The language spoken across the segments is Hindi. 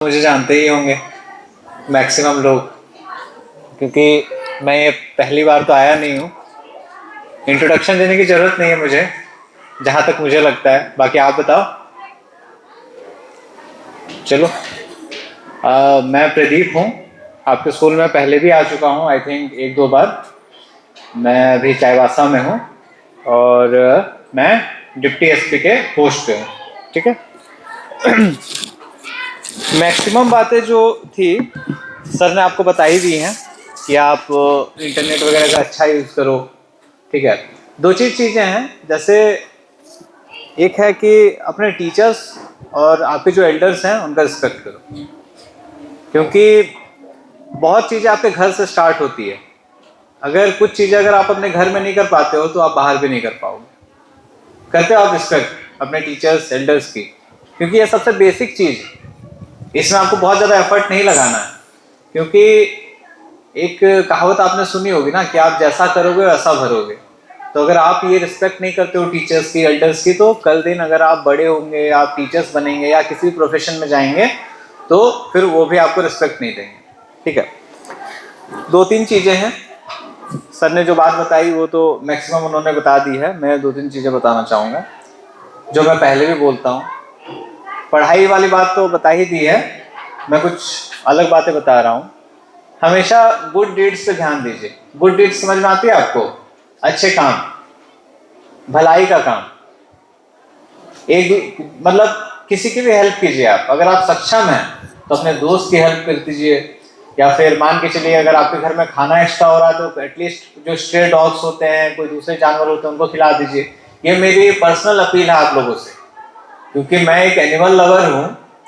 मुझे जानते ही होंगे मैक्सिमम लोग, क्योंकि मैं ये पहली बार तो आया नहीं हूँ। इंट्रोडक्शन देने की ज़रूरत नहीं है मुझे, जहाँ तक मुझे लगता है। बाकी आप बताओ। चलो, मैं प्रदीप हूँ। आपके स्कूल में पहले भी आ चुका हूँ, आई थिंक 1-2 बार। मैं अभी चाईबासा में हूँ और मैं डिप्टी एसपी के पोस्ट पे हूँ। ठीक है। मैक्सिमम बातें जो थी सर ने आपको बता ही दी हैं कि आप इंटरनेट वगैरह का अच्छा यूज़ करो। ठीक है। 2 चीज़ें हैं, जैसे एक है कि अपने टीचर्स और आपके जो एल्डर्स हैं उनका रिस्पेक्ट करो, क्योंकि बहुत चीज़ें आपके घर से स्टार्ट होती है। अगर कुछ चीज़ें अगर आप अपने घर में नहीं कर पाते हो तो आप बाहर भी नहीं कर पाओगे। करते हो आप रिस्पेक्ट अपने टीचर्स एल्डर्स की, क्योंकि ये सबसे बेसिक चीज़ है। इसमें आपको बहुत ज़्यादा एफर्ट नहीं लगाना है, क्योंकि एक कहावत आपने सुनी होगी ना कि आप जैसा करोगे वैसा भरोगे। तो अगर आप ये रिस्पेक्ट नहीं करते हो टीचर्स की एल्डर्स की, तो कल दिन अगर आप बड़े होंगे, आप टीचर्स बनेंगे या किसी प्रोफेशन में जाएंगे, तो फिर वो भी आपको रिस्पेक्ट नहीं देंगे। ठीक है। 2-3 चीज़ें हैं। सर ने जो बात बताई वो तो मैक्सिमम उन्होंने बता दी है। मैं 2-3 चीज़ें बताना चाहूँगा जो मैं पहले भी बोलता हूँ। पढ़ाई वाली बात तो बता ही दी है, मैं कुछ अलग बातें बता रहा हूँ। हमेशा गुड डीड्स पे ध्यान दीजिए। गुड डीड्स समझ में आती है आपको? अच्छे काम, भलाई का काम। एक मतलब किसी की भी हेल्प कीजिए आप। अगर आप सक्षम हैं तो अपने दोस्त की हेल्प कर दीजिए, या फिर मान के चलिए अगर आपके घर में खाना एक्स्ट्रा हो रहा है तो एटलीस्ट जो स्ट्रे डॉग्स होते हैं, कोई दूसरे जानवर होते हैं, उनको खिला दीजिए। ये मेरी पर्सनल अपील है आप लोगों से, क्योंकि मैं एक एनिमल लवर हूँ,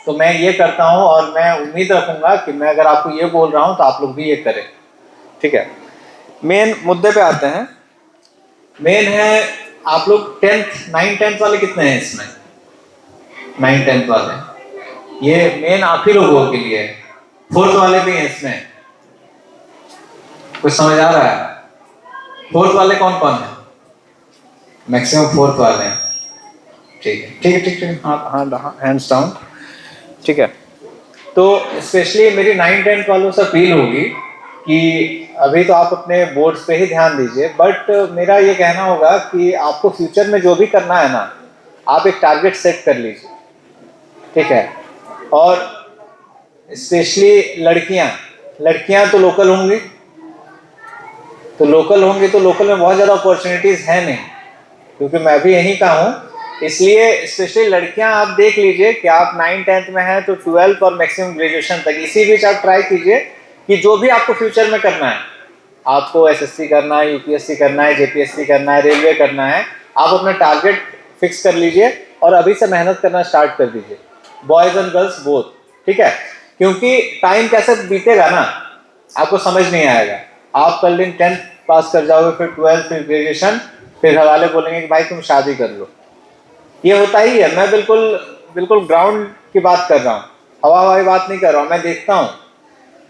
तो मैं ये करता हूँ और मैं उम्मीद रखूंगा कि मैं अगर आपको ये बोल रहा हूँ तो आप लोग भी ये करें। ठीक है। मेन मुद्दे पे आते हैं। मेन है, आप लोग 9th-10th वाले कितने हैं इसमें? 9th-10th वाले, ये मेन आप ही लोगों के लिए है। 4th वाले भी हैं इसमें? कुछ समझ आ रहा है? 4th वाले कौन कौन है? मैक्सिमम 4th वाले हैं। ठीक है, ठीक है, ठीक है। हाँ, हैंड्स डाउन। ठीक है। तो स्पेशली मेरी 9th-10th वालों से अपील होगी कि अभी तो आप अपने बोर्ड्स पे ही ध्यान दीजिए, बट मेरा ये कहना होगा कि आपको फ्यूचर में जो भी करना है ना, आप एक टारगेट सेट कर लीजिए। ठीक है। और स्पेशली लड़कियां तो लोकल होंगी, तो लोकल में बहुत ज़्यादा अपॉर्चुनिटीज़ हैं नहीं, क्योंकि मैं भी यहीं का हूँ। इसलिए स्पेशली लड़कियां आप देख लीजिए कि आप 9th-10th में हैं तो 12th और मैक्सिमम ग्रेजुएशन तक, इसी बीच आप ट्राई कीजिए कि जो भी आपको फ्यूचर में करना है, आपको एसएससी करना है, यूपीएससी करना है, जेपीएससी करना है, रेलवे करना है, आप अपना टारगेट फिक्स कर लीजिए और अभी से मेहनत करना स्टार्ट कर दीजिए, बॉयज़ एंड गर्ल्स बोथ। ठीक है। क्योंकि टाइम कैसे बीतेगा ना, आपको समझ नहीं आएगा। आप कल दिन 10th पास कर जाओगे, फिर 12th, फिर ग्रेजुएशन, फिर घर वाले बोलेंगे कि भाई तुम शादी कर लो। ये होता ही है। मैं बिल्कुल ग्राउंड की बात कर रहा हूँ, हवा हवाई बात नहीं कर रहा हूँ। मैं देखता हूँ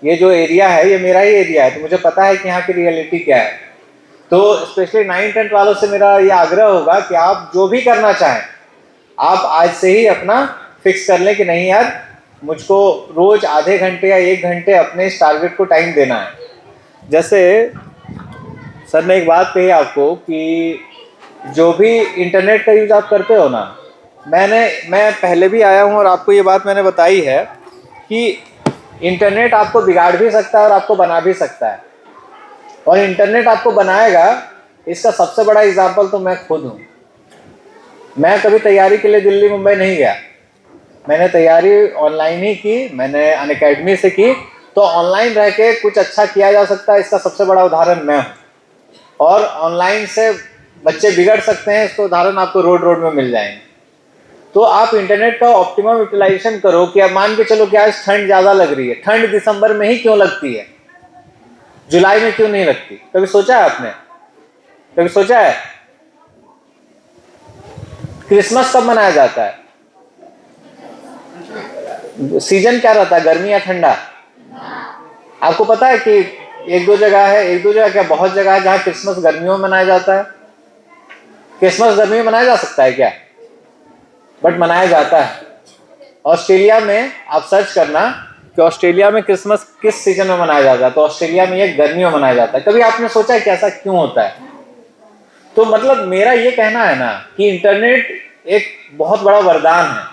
ये जो एरिया है ये मेरा ही एरिया है, तो मुझे पता है कि यहाँ की रियलिटी क्या है। तो स्पेशली 9th-10th वालों से मेरा ये आग्रह होगा कि आप जो भी करना चाहें, आप आज से ही अपना फिक्स कर लें कि नहीं यार, मुझको रोज आधे घंटे या 1 घंटे अपने इस टारगेट को टाइम देना है। जैसे सर ने एक बात कही आपको कि जो भी इंटरनेट का यूज़ आप करते हो ना, मैं पहले भी आया हूँ और आपको ये बात मैंने बताई है कि इंटरनेट आपको बिगाड़ भी सकता है और आपको बना भी सकता है। और इंटरनेट आपको बनाएगा, इसका सबसे बड़ा एग्जाम्पल तो मैं खुद हूँ। मैं कभी तैयारी के लिए दिल्ली मुंबई नहीं गया, मैंने तैयारी ऑनलाइन ही की, मैंने अनअकैडमी से की। तो ऑनलाइन रह के कुछ अच्छा किया जा सकता है, इसका सबसे बड़ा उदाहरण मैं हूँ। और ऑनलाइन से बच्चे बिगड़ सकते हैं, इसका उदाहरण आपको रोड में मिल जाएंगे। तो आप इंटरनेट का ऑप्टिमम यूटिलाइजेशन करो। कि अब मान के चलो कि आज ठंड ज़्यादा लग रही है, ठंड दिसंबर में ही क्यों लगती है, जुलाई में क्यों नहीं लगती? कभी सोचा है आपने? कभी सोचा है? क्रिसमस कब मनाया जाता है? सीजन क्या रहता है, गर्मी या ठंडा? आपको पता है कि एक दो जगह क्या बहुत जगह है जहां क्रिसमस गर्मियों में मनाया जाता है। क्रिसमस गर्मी में मनाया जा सकता है क्या? बट मनाया जाता है। ऑस्ट्रेलिया में आप सर्च करना कि ऑस्ट्रेलिया में क्रिसमस किस सीजन में मनाया जाता है, तो ऑस्ट्रेलिया में ये गर्मियों में मनाया जाता है। कभी आपने सोचा है कि ऐसा क्यों होता है? तो मतलब मेरा ये कहना है ना कि इंटरनेट एक बहुत बड़ा वरदान है,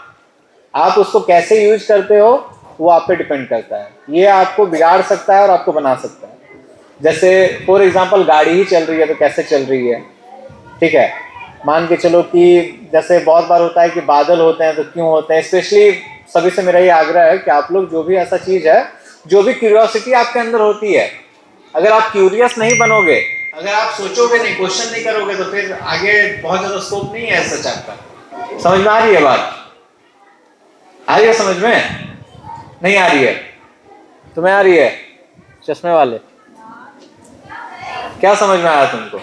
आप उसको कैसे यूज करते हो वो आप पे डिपेंड करता है। ये आपको बिगाड़ सकता है और आपको बना सकता है। जैसे फॉर एग्जांपल गाड़ी ही चल रही है तो कैसे चल रही है, ठीक है, मान के चलो कि जैसे बहुत बार होता है कि बादल होते हैं तो क्यों होते हैं। स्पेशली सभी से मेरा ये आग्रह है कि आप लोग जो भी ऐसा चीज है, जो भी क्यूरियोसिटी आपके अंदर होती है, अगर आप क्यूरियस नहीं बनोगे, अगर आप सोचोगे नहीं, क्वेश्चन नहीं करोगे, तो फिर आगे बहुत ज्यादा स्कोप नहीं है सच आपका। समझ में आ रही है बात? आ रही है समझ में? नहीं आ रही है? तुम्हें आ रही है? चश्मे वाले, क्या समझ में आया तुमको?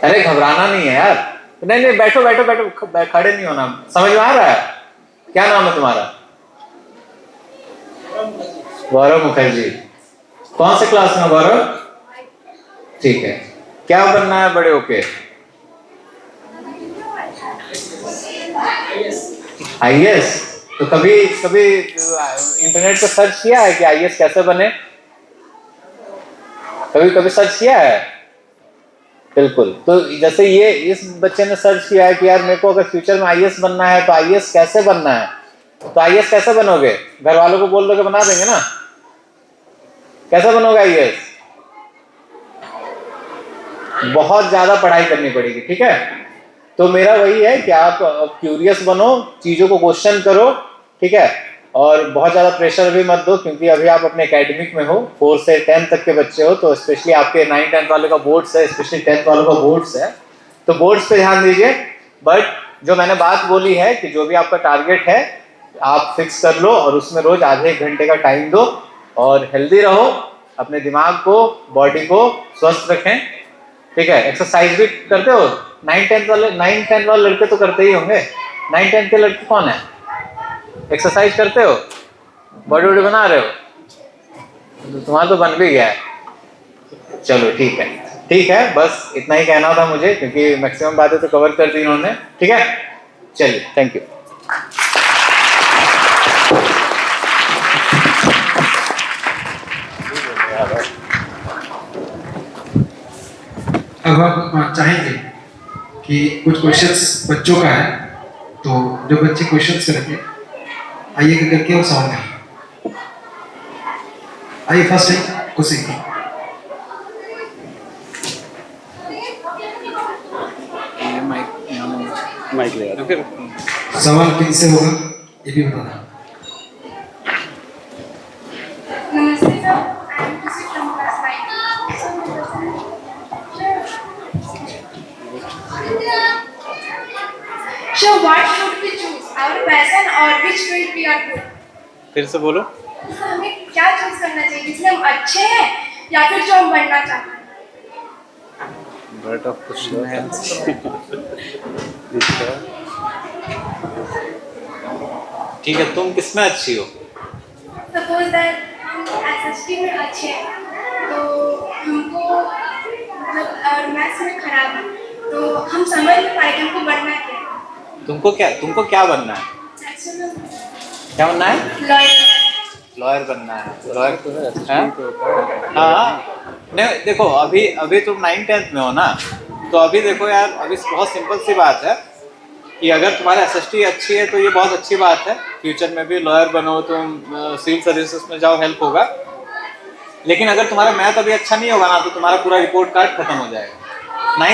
अरे घबराना नहीं है यार, नहीं नहीं, बैठो बैठो बैठो, खड़े नहीं होना। समझ में आ रहा है? क्या नाम है तुम्हारा? गौरव मुखर्जी। कौन से क्लास में गौरव? ठीक है, क्या बनना है बड़े होके? आईएएस। तो कभी कभी इंटरनेट पे सर्च किया है कि आईएएस कैसे बने? कभी कभी सर्च किया है? बिल्कुल। तो जैसे ये इस बच्चे ने सर्च किया है कि यार मेरे को अगर फ्यूचर में आईएएस बनना है तो आईएएस कैसे बनना है, तो आईएएस कैसे बनोगे? घर वालों को बोल दो कि बना देंगे ना। कैसे बनोगे आईएएस? बहुत ज्यादा पढ़ाई करनी पड़ेगी, ठीक है। तो मेरा वही है कि आप क्यूरियस बनो, चीजों को क्वेश्चन करो, ठीक है, और बहुत ज्यादा प्रेशर भी मत दो, क्योंकि अभी आप अपने एकेडमिक में हो, 4 से 10 तक के बच्चे हो, तो स्पेशली आपके 9 10 वाले का बोर्ड्स है, स्पेशली 10th वालों का बोर्ड्स है, तो बोर्ड्स पे ध्यान दीजिए। बट जो मैंने बात बोली है कि जो भी आपका टारगेट है आप फिक्स कर लो और उसमें रोज आधे 1 घंटे का टाइम दो, और हेल्दी रहो, अपने दिमाग को, बॉडी को स्वस्थ रखें, ठीक है। एक्सरसाइज भी करते हो? 9 10 वाले लड़के तो करते ही होंगे। 9 10 के लड़के कौन है? एक्सरसाइज करते हो? बॉडी वॉडी बना रहे हो? तो तुम्हारा तो बन भी गया है। चलो ठीक है, ठीक है, बस इतना ही कहना था मुझे, क्योंकि मैक्सिमम बातें तो कवर कर दी इन्होंने, ठीक है। चलिए, थैंक यू। अब आप चाहेंगे कि कुछ क्वेश्चंस बच्चों का है, तो जो बच्चे क्वेश्चंस करेंगे आइए करके वो सवाल करें। आइए फर्स्ट है खुशी। माइक ले यार। फिर सवाल किनसे होगा ये भी बताना। नमस्ते सर, आई एम खुशी from class 9। So what should we choose? Our passion or which field we are good? फिर से बोलो। हमें क्या चूज करना चाहिए, जिसमें हम अच्छे हैं या फिर जो हम बनना चाहते हैं? बट ऑफ क्वेश्चन है। ठीक है, तुम किसमें अच्छी हो? Suppose that हम SST में अच्छे हैं, तो हमको मतलब और मैथ्स में खराब है, तो हम समझ नहीं पाए कि हमको बनना क्या है। तुमको क्या बनना है? Actually, क्या बनना है? lawyer। लॉयर बनना है। लॉयर तो है। हाँ, नहीं देखो, अभी तुम 9 10th में हो ना, तो अभी देखो यार, अभी बहुत सिंपल सी बात है कि अगर तुम्हारी एसएसटी अच्छी है तो ये बहुत अच्छी बात है। फ्यूचर में भी लॉयर बनो, तुम सिविल सर्विसेज में जाओ, हेल्प होगा। लेकिन अगर तुम्हारा मैथ अभी अच्छा नहीं होगा ना, तो तुम्हारा पूरा रिपोर्ट कार्ड खत्म हो जाएगा।